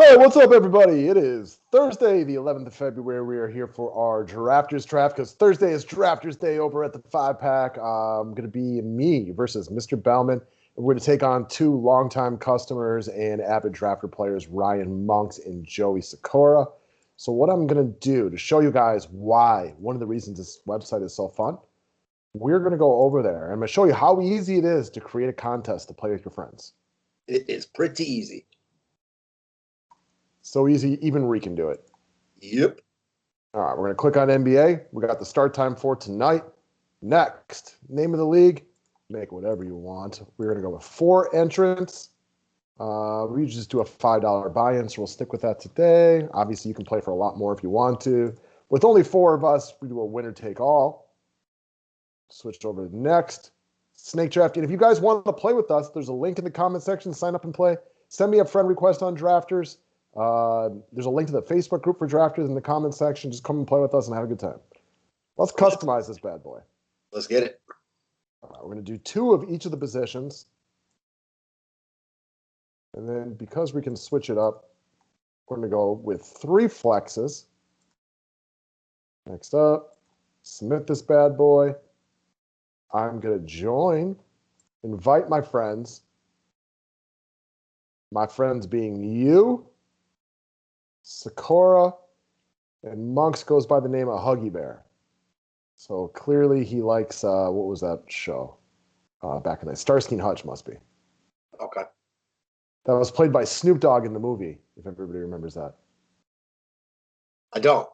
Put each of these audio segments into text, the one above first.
Hey, what's up, everybody? It is Thursday, the 11th of February. We are here for our Drafters Draft because Thursday is Drafters Day over at the 5-Pack. Going to be me versus Mr. Bellman. We're going to take on two longtime customers and avid drafter players, Ryan Monks and Joey Sikora. So what I'm going to do to show you guys why, one of the reasons this website is so fun, we're going to go over there. And I'm going to show you how easy it is to create a contest to play with your friends. It is pretty easy. So easy, even we can do it. Yep. All right, we're going to click on NBA. We got the start time for tonight. Next, name of the league. Make whatever you want. We're going to go with 4 entrants. We just do a $5 buy-in, so we'll stick with that today. Obviously, you can play for a lot more if you want to. With only 4 of us, we do a winner-take-all. Switch over to the next. Snake draft. And if you guys want to play with us, there's a link in the comment section. Sign up and play. Send me a friend request on Drafters. There's a link to the Facebook group for drafters in the comment section. Just come and play with us and have a good time. Let's customize this bad boy. Let's get it. All right, we're going to do 2 of each of the positions. And then because we can switch it up, we're going to go with 3 flexes. Next up, submit this bad boy. I'm going to join, invite my friends. My friends being you, Sikora, and Monks goes by the name of Huggy Bear. So clearly he likes, what was that show back in the day? Starsky and Hutch must be. Okay. That was played by Snoop Dogg in the movie, if everybody remembers that. I don't.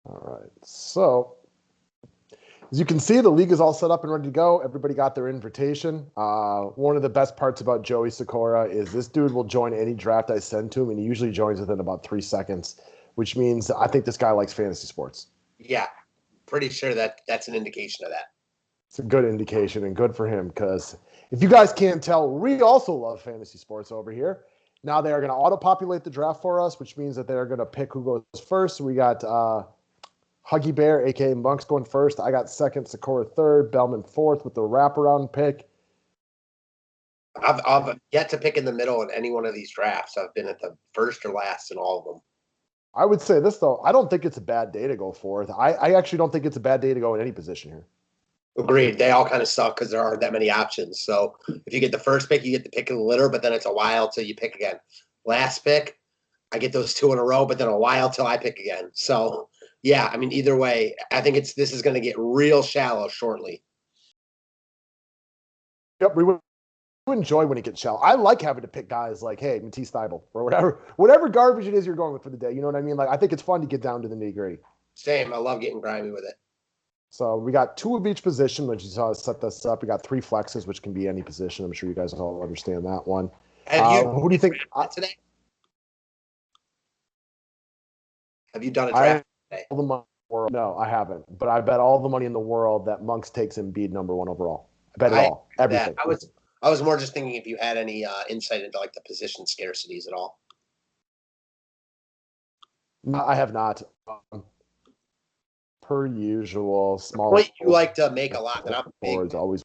All right. So as you can see, the league is all set up and ready to go. Everybody got their invitation. One of the best parts about Joey Sikora is this dude will join any draft I send to him, and he usually joins within about 3 seconds, which means I think this guy likes fantasy sports. Yeah, pretty sure that's an indication of that. It's a good indication and good for him because if you guys can't tell, we also love fantasy sports over here. Now they are going to auto-populate the draft for us, which means that they're going to pick who goes first. So we got Huggy Bear, a.k.a. Monks, going first. I got second, Sikora third, Bellman fourth with the wraparound pick. I've yet to pick in the middle in any one of these drafts. I've been at the first or last in all of them. I would say this, though. I don't think it's a bad day to go fourth. I actually don't think it's a bad day to go in any position here. Agreed. They all kind of suck because there aren't that many options. So if you get the first pick, you get the pick of the litter, but then it's a while till you pick again. Last pick, I get those 2 in a row, but then a while till I pick again. So yeah, I mean, either way, I think this is going to get real shallow shortly. Yep, we would enjoy when it gets shallow. I like having to pick guys like, hey, Matisse Thybulle or whatever garbage it is you're going with for the day. You know what I mean? Like, I think it's fun to get down to the nitty-gritty. Same. I love getting grimy with it. So we got 2 of each position, which you saw us set this up. We got 3 flexes, which can be any position. I'm sure you guys all understand that one. Who do you think today? Have you done a draft today? All the money in the world. No, I haven't. But I bet all the money in the world that Monks takes Embiid number 1 overall. I bet it all. Everything. I was more just thinking if you had any insight into like the position scarcities at all. No, I have not. Per usual, small. Point you like to make a lot that I'm big. Always.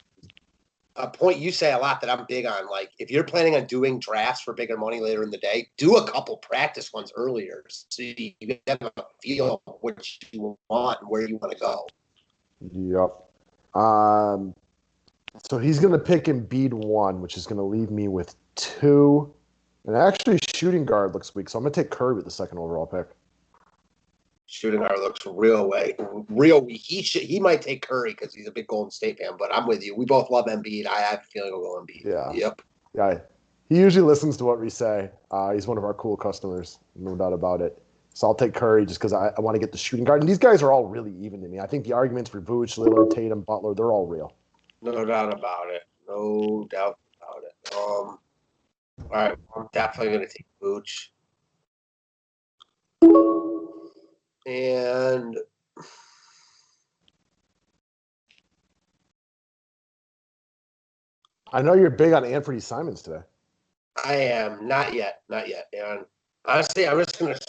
A point you say a lot that I'm big on. Like if you're planning on doing drafts for bigger money later in the day, do a couple practice ones earlier so you get a feel of what you want and where you want to go. Yep. So he's going to pick Embiid 1, which is going to leave me with 2. And actually, shooting guard looks weak, so I'm going to take Curry with the 2nd overall pick. Shooting guard looks real weak. He might take Curry because he's a big Golden State fan, but I'm with you. We both love Embiid. I have a feeling he'll go Embiid. Yeah. Yep. Yeah. He usually listens to what we say. He's one of our cool customers, no doubt about it. So I'll take Curry just because I want to get the shooting guard. And these guys are all really even to me. I think the arguments for Vooch, Lillard, Tatum, Butler, they're all real. No doubt about it. No doubt about it. All right, I'm definitely going to take Vooch. And I know you're big on Anthony Simons today. I am. Not yet. And honestly, I'm just going to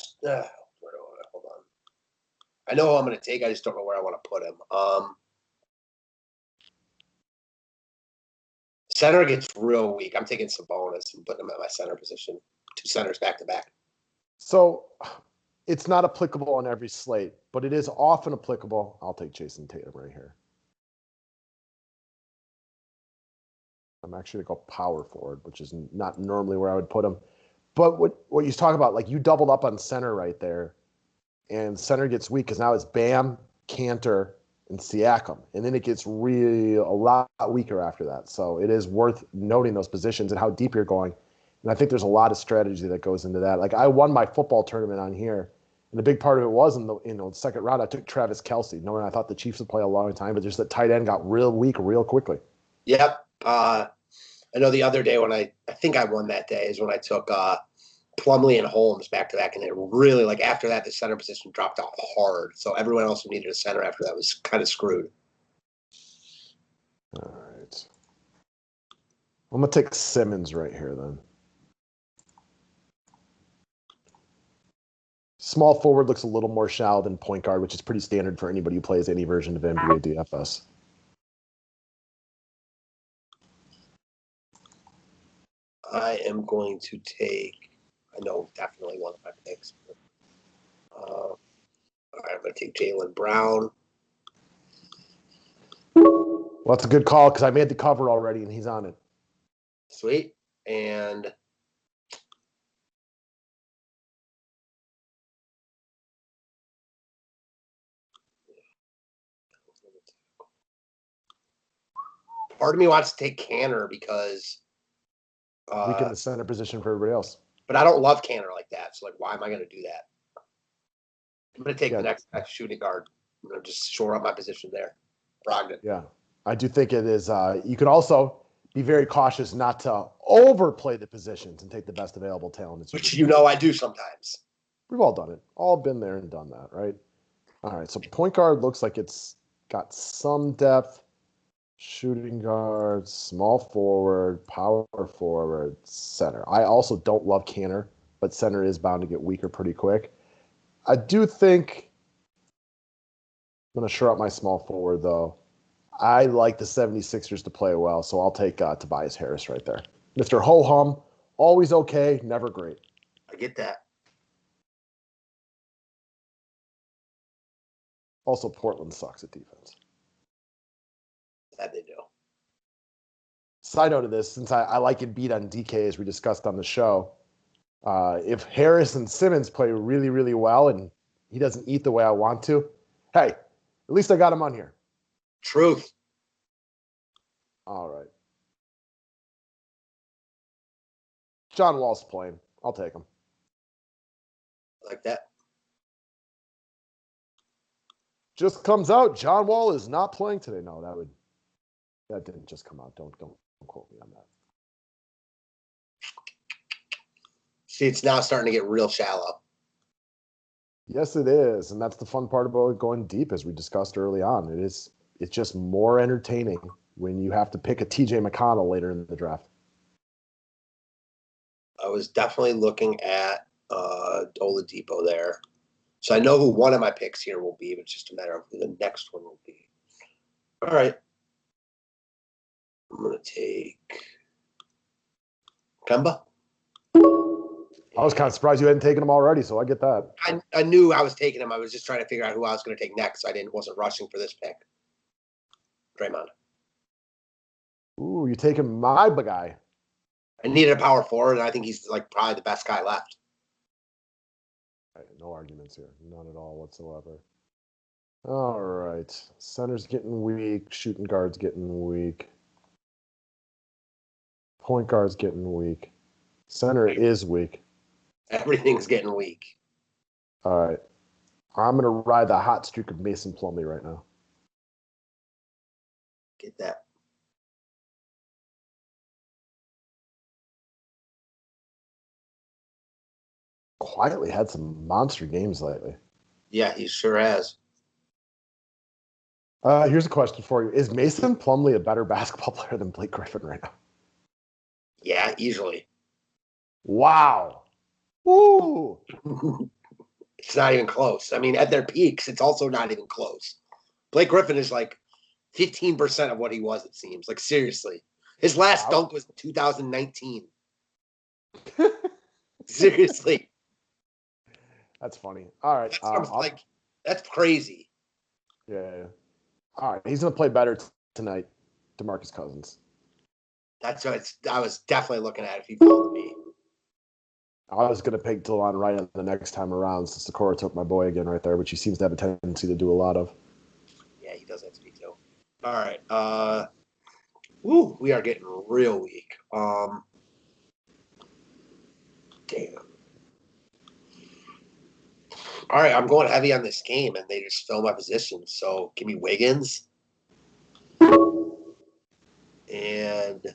hold on. I know who I'm going to take. I just don't know where I want to put him. Center gets real weak. I'm taking Sabonis and putting him at my center position. two centers back to back. So it's not applicable on every slate, but it is often applicable. I'll take Jason Tatum right here. I'm actually going to go power forward, which is not normally where I would put him. But what you talk about, like you doubled up on center right there, and center gets weak because now it's Bam, Cantor, and Siakam. And then it gets really a lot weaker after that. So it is worth noting those positions and how deep you're going. And I think there's a lot of strategy that goes into that. Like I won my football tournament on here, and the big part of it was in the second round, I took Travis Kelce, knowing I thought the Chiefs would play a long time, but just that tight end got real weak real quickly. Yep. I know the other day when I think I won that day is when I took Plumlee and Holmes back to back, and it really, like, after that, the center position dropped off hard. So everyone else who needed a center after that was kind of screwed. All right. I'm going to take Simmons right here then. Small forward looks a little more shallow than point guard, which is pretty standard for anybody who plays any version of NBA DFS. I am going to take, I know definitely one of my picks. All right, I'm going to take Jaylen Brown. Well, that's a good call because I made the cover already and he's on it. Sweet. And part of me wants to take Cantor because weaken the center position for everybody else. But I don't love Cantor like that. So, like, why am I going to do that? I'm going to take the next shooting guard. I'm going to just shore up my position there. Brogdon. Yeah. I do think it is. You can also be very cautious not to overplay the positions and take the best available talent. Which I do sometimes. We've all done it. All been there and done that, right? All right. So point guard looks like it's got some depth. Shooting guard, small forward, power forward, center. I also don't love Cantor, but center is bound to get weaker pretty quick. I do think I'm going to shore up my small forward, though. I like the 76ers to play well, so I'll take Tobias Harris right there. Mr. Ho-Hum, always okay, never great. I get that. Also, Portland sucks at defense. That they do. Side note of this, since I like it beat on DK, as we discussed on the show, if Harris and Simmons play really, really well and he doesn't eat the way I want to, hey, at least I got him on here. Truth. All right. John Wall's playing. I'll take him. Like that. Just comes out, John Wall is not playing today. No, that didn't just come out. Don't quote me on that. See, it's now starting to get real shallow. Yes, it is. And that's the fun part about going deep, as we discussed early on. It's just more entertaining when you have to pick a TJ McConnell later in the draft. I was definitely looking at Oladipo there. So I know who one of my picks here will be, but it's just a matter of who the next one will be. All right. I'm going to take Kemba. I was kind of surprised you hadn't taken him already, so I get that. I knew I was taking him. I was just trying to figure out who I was going to take next. So I wasn't rushing for this pick. Draymond. Ooh, you taking my guy. I needed a power forward, and I think he's like probably the best guy left. No arguments here. None at all whatsoever. All right. Center's getting weak. Shooting guard's getting weak. Point guard's getting weak. Center is weak. Everything's getting weak. All right. I'm going to ride the hot streak of Mason Plumlee right now. Get that. Quietly had some monster games lately. Yeah, he sure has. Here's a question for you. Is Mason Plumlee a better basketball player than Blake Griffin right now? Yeah, easily. Wow. Woo! It's not even close. I mean, at their peaks, it's also not even close. Blake Griffin is like 15% of what he was, it seems. Like, seriously. His last dunk was 2019. Seriously. That's funny. All right. That's crazy. Yeah. All right. He's going to play better tonight, DeMarcus Cousins. That's what I was definitely looking at if he followed me. I was going to pick Delon Wright the next time around since Sakura took my boy again right there, which he seems to have a tendency to do a lot of. Yeah, he does that to me too. All right. We are getting real weak. Damn. All right, I'm going heavy on this game, and they just fill my position. So give me Wiggins. And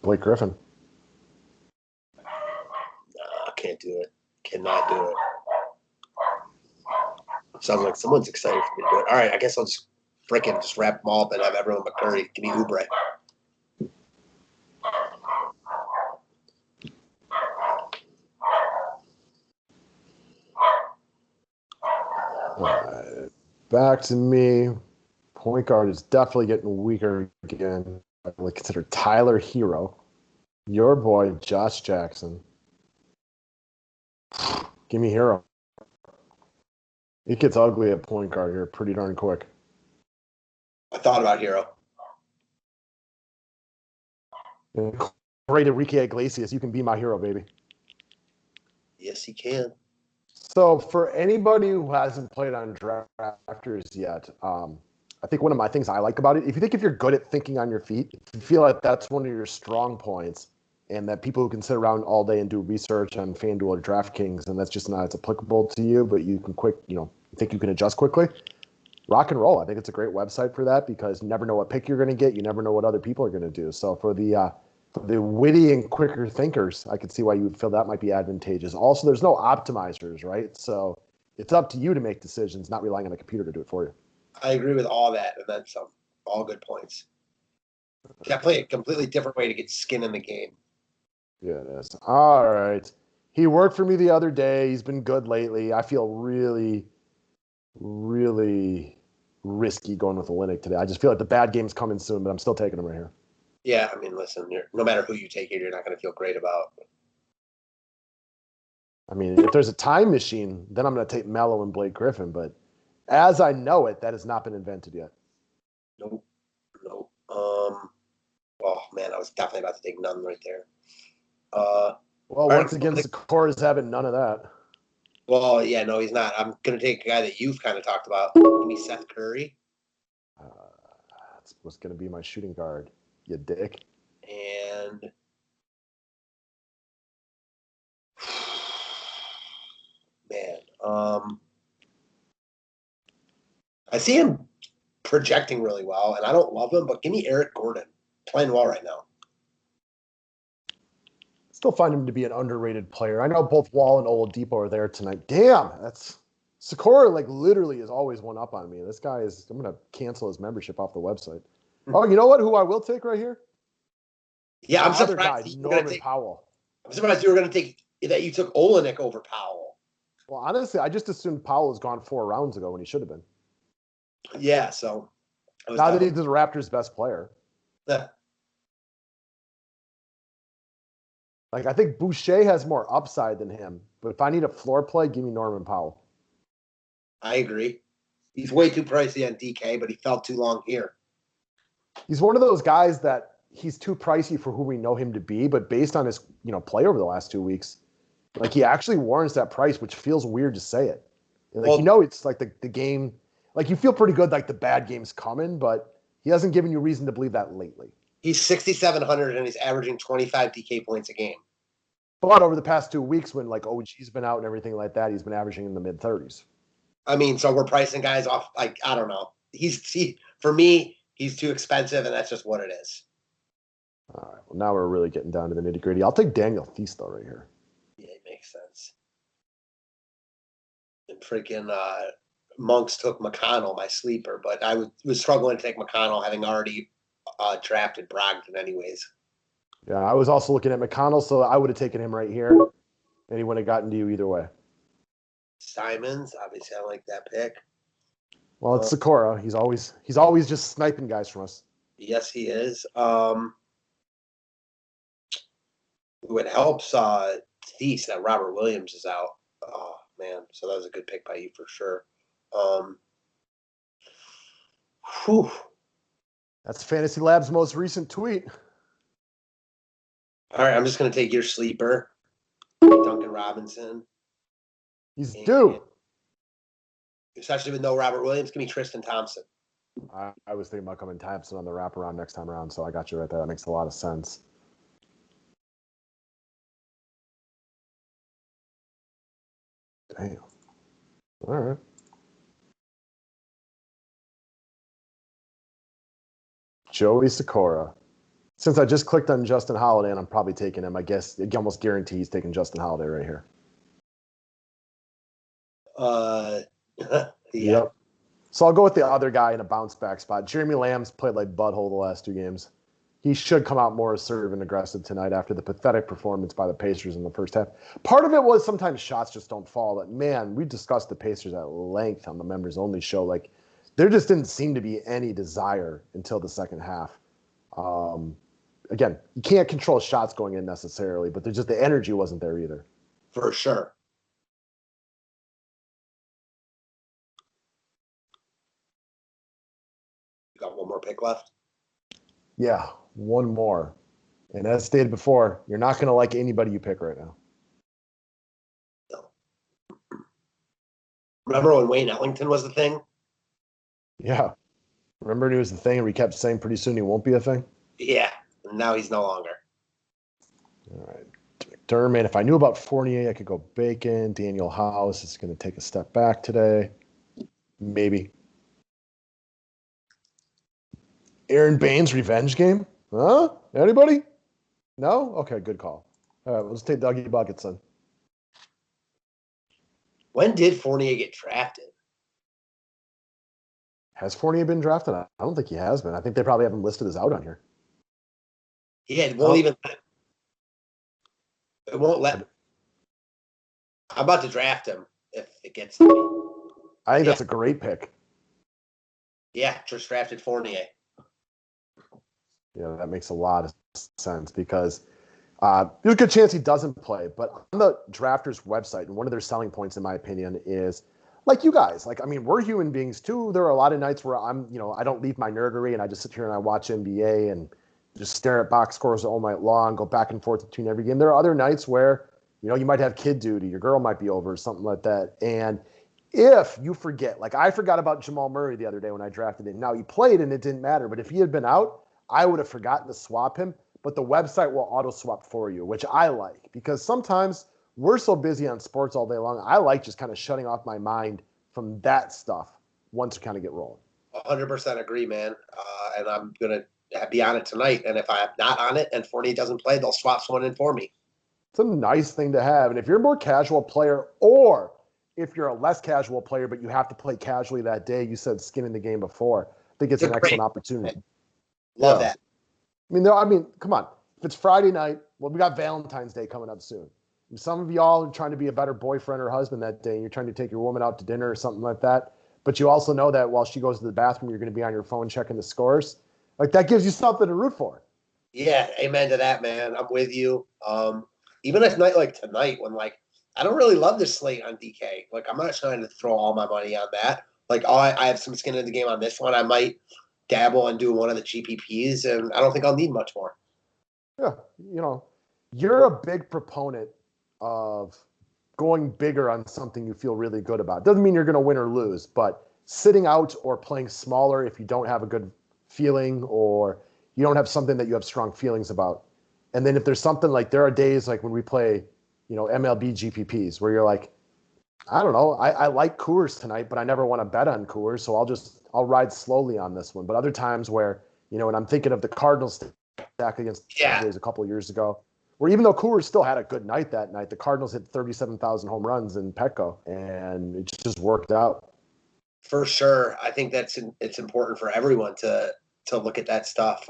Blake Griffin. I can't do it. Cannot do it. Sounds like someone's excited for me to do it. All right, I guess I'll just freaking just wrap them all up and have everyone but Curry. Give me Oubre. All right. Back to me. Point guard is definitely getting weaker again. I would consider Tyler Hero. Your boy, Josh Jackson. Give me Hero. It gets ugly at point guard here pretty darn quick. I thought about Hero. Great Enrique Iglesias. You can be my hero, baby. Yes, he can. So for anybody who hasn't played on drafters yet, I think one of my things I like about it, if you're good at thinking on your feet, if you feel like that's one of your strong points, and that people who can sit around all day and do research on FanDuel or DraftKings, and that's just not as applicable to you, but you can think you can adjust quickly. Rock and Roll. I think it's a great website for that because you never know what pick you're going to get. You never know what other people are going to do. So for the witty and quicker thinkers, I could see why you would feel that might be advantageous. Also, there's no optimizers, right? So it's up to you to make decisions, not relying on the computer to do it for you. I agree with all that, and then some. All good points. Definitely a completely different way to get skin in the game. Yeah, it is. All right. He worked for me the other day. He's been good lately. I feel really, really risky going with Olynyk today. I just feel like the bad game's coming soon, but I'm still taking him right here. Yeah, I mean, listen, no matter who you take here, you're not going to feel great about. I mean, if there's a time machine, then I'm going to take Melo and Blake Griffin. But as I know it, that has not been invented yet. Nope. Oh, man, I was definitely about to take none right there. Well, once again, Sakura's having none of that. Well, yeah, no, he's not. I'm going to take a guy that you've kind of talked about. Give me Seth Curry. That's what's going to be my shooting guard, you dick. And man, I see him projecting really well, and I don't love him, but give me Eric Gordon. Playing well right now. Still find him to be an underrated player. I know both Wall and Oladipo are there tonight. Damn, that's Sakura. Like literally is always one up on me. This guy is. I'm gonna cancel his membership off the website. Oh, you know what? Who I will take right here? Yeah, I'm Other surprised guy, Norman Powell. I'm surprised you were going to take that. You took Olynyk over Powell. Well, honestly, I just assumed Powell was gone 4 rounds ago when he should have been. Yeah, so now that he's the Raptors' best player. Yeah. Like, I think Boucher has more upside than him. But if I need a floor play, give me Norman Powell. I agree. He's way too pricey on DK, but he felt too long here. He's one of those guys that he's too pricey for who we know him to be, but based on his play over the last 2 weeks, like he actually warrants that price, which feels weird to say it. Like, it's like the game, like you feel pretty good like the bad game's coming, but he hasn't given you reason to believe that lately. He's 6,700 and he's averaging 25 DK points a game. But over the past 2 weeks when like OG's been out and everything like that, he's been averaging in the mid-30s. I mean, so we're pricing guys off, like, I don't know. For me, he's too expensive, and that's just what it is. All right. Well, now we're really getting down to the nitty-gritty. I'll take Daniel Theis, though, right here. Yeah, it makes sense. And freaking Monks took McConnell, my sleeper, but I was struggling to take McConnell, having already drafted Brogdon anyways. Yeah, I was also looking at McConnell, so I would have taken him right here, and he would have gotten to you either way. Simons, obviously, I like that pick. Well, it's Sakura. He's always just sniping guys from us. Yes, he is. It helps Thies that Robert Williams is out. Oh man, so that was a good pick by you for sure. Um, whew. That's Fantasy Lab's most recent tweet. All right, I'm just gonna take your sleeper, Duncan Robinson, He's and due. especially with no Robert Williams, give me Tristan Thompson. I was thinking about coming Thompson on the wraparound next time around, so I got you right there. That makes a lot of sense. Damn. All right. Joey Sikora. Since I just clicked on Justin Holiday and I'm probably taking him, I guess it almost guarantees taking Justin Holiday right here. Yeah. Yep. So I'll go with the other guy in a bounce back spot. Jeremy Lamb's played like butthole the last 2 games. He should come out more assertive and aggressive tonight after the pathetic performance by the Pacers in the first half. Part of it was sometimes shots just don't fall. But man, we discussed the Pacers at length on the members only show. Like there just didn't seem to be any desire until the second half. Again, you can't control shots going in necessarily, but there's just the energy wasn't there either. For sure. You got one more pick left? Yeah, one more. And as stated before, you're not going to like anybody you pick right now. No. Remember when Wayne Ellington was the thing? Yeah. Remember it was the thing and we kept saying pretty soon he won't be a thing? Yeah. Now he's no longer. All right. McDermott. If I knew about Fournier, I could go Bacon. Daniel House is going to take a step back today. Maybe. Aaron Baines revenge game? Huh? Anybody? No? Okay, good call. All right, let's take Dougie Buckets then. When did Fournier get drafted? Has Fournier been drafted? I don't think he has been. I think they probably have him listed as out on here. Yeah, it won't even. It won't let. I'm about to draft him if it gets to me. I think that's a great pick. Yeah, just drafted Fournier. Yeah, that makes a lot of sense because there's a good chance he doesn't play. But on the drafters' website, and one of their selling points, in my opinion, is like you guys. Like, I mean, we're human beings too. There are a lot of nights where I don't leave my nerdery and I just sit here and I watch NBA and just stare at box scores all night long, go back and forth between every game. There are other nights where, you might have kid duty, your girl might be over, or something like that. And if you forget, like I forgot about Jamal Murray the other day when I drafted him. Now, he played and it didn't matter. But if he had been out, I would have forgotten to swap him. But the website will auto swap for you, which I like because sometimes we're so busy on sports all day long. I like just kind of shutting off my mind from that stuff once we kind of get rolling. 100% agree, man. And I'm going to be on it tonight. And if I'm not on it and Fournier doesn't play, they'll swap someone in for me. It's a nice thing to have. And if you're a more casual player or if you're a less casual player, but you have to play casually that day, you said skin in the game before, I think it's an excellent opportunity. Love that. I mean, come on. If it's Friday night, well, we got Valentine's Day coming up soon. Some of y'all are trying to be a better boyfriend or husband that day, and you're trying to take your woman out to dinner or something like that. But you also know that while she goes to the bathroom, you're going to be on your phone checking the scores. Like, that gives you something to root for. Yeah, amen to that, man. I'm with you. Even a night like tonight when, like, I don't really love this slate on DK. Like, I'm not trying to throw all my money on that. Like, I have some skin in the game on this one. I might dabble and do one of the GPPs, and I don't think I'll need much more. Yeah, you're a big proponent of going bigger on something you feel really good about. Doesn't mean you're going to win or lose, but sitting out or playing smaller if you don't have a good feeling or you don't have something that you have strong feelings about. And then if there's something like there are days like when we play, MLB GPPs where you're like, I don't know, I like Coors tonight, but I never want to bet on Coors, so I'll ride slowly on this one. But other times where, and I'm thinking of the Cardinals stack against the Padres a couple of years ago, where even though Coors still had a good night that night, the Cardinals hit 37,000 home runs in Petco, and it just worked out. For sure. I think it's important for everyone to look at that stuff.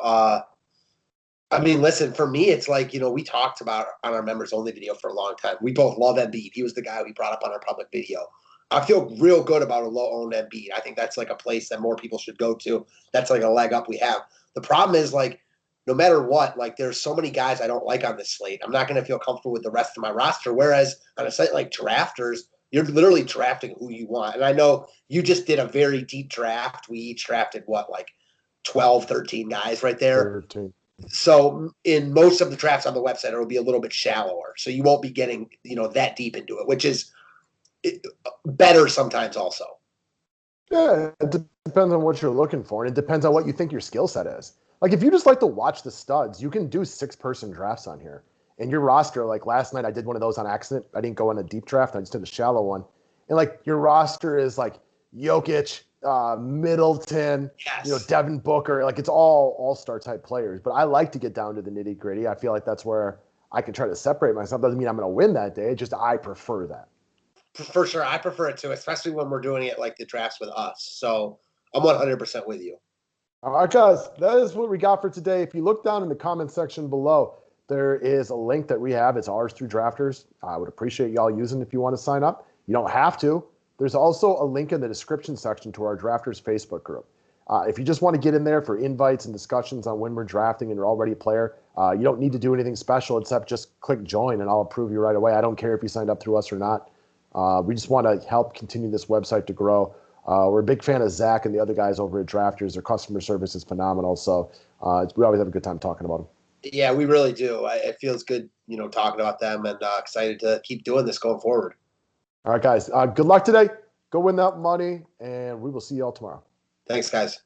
I mean, listen, for me, it's like, we talked about on our members only video for a long time. We both love Embiid. He was the guy we brought up on our public video. I feel real good about a low owned Embiid. I think that's like a place that more people should go to. That's like a leg up we have. The problem is like no matter what, like there's so many guys I don't like on this slate. I'm not going to feel comfortable with the rest of my roster. Whereas on a site like Drafters, you're literally drafting who you want. And I know you just did a very deep draft. We each drafted what, like 12, 13 guys right there. 13. So in most of the drafts on the website, it'll be a little bit shallower. So you won't be getting, that deep into it, which is better sometimes also. Yeah, it depends on what you're looking for, and it depends on what you think your skill set is. Like if you just like to watch the studs, you can do 6-person drafts on here. And your roster, like last night, I did one of those on accident. I didn't go on a deep draft. I just did a shallow one. And like your roster is like Jokic, Middleton, Yes. Devin Booker. Like it's all-star type players. But I like to get down to the nitty gritty. I feel like that's where I can try to separate myself. Doesn't mean I'm going to win that day. Just I prefer that. For sure. I prefer it too, especially when we're doing it like the drafts with us. So I'm 100% with you. All right, guys, that is what we got for today. If you look down in the comment section below, there is a link that we have. It's ours through Drafters. I would appreciate y'all using it if you want to sign up. You don't have to. There's also a link in the description section to our Drafters Facebook group. If you just want to get in there for invites and discussions on when we're drafting and you're already a player, you don't need to do anything special except just click join and I'll approve you right away. I don't care if you signed up through us or not. We just want to help continue this website to grow. We're a big fan of Zach and the other guys over at Drafters. Their customer service is phenomenal. So we always have a good time talking about them. Yeah, we really do. It feels good, talking about them and excited to keep doing this going forward. All right, guys. Good luck today. Go win that money, and we will see you all tomorrow. Thanks, guys.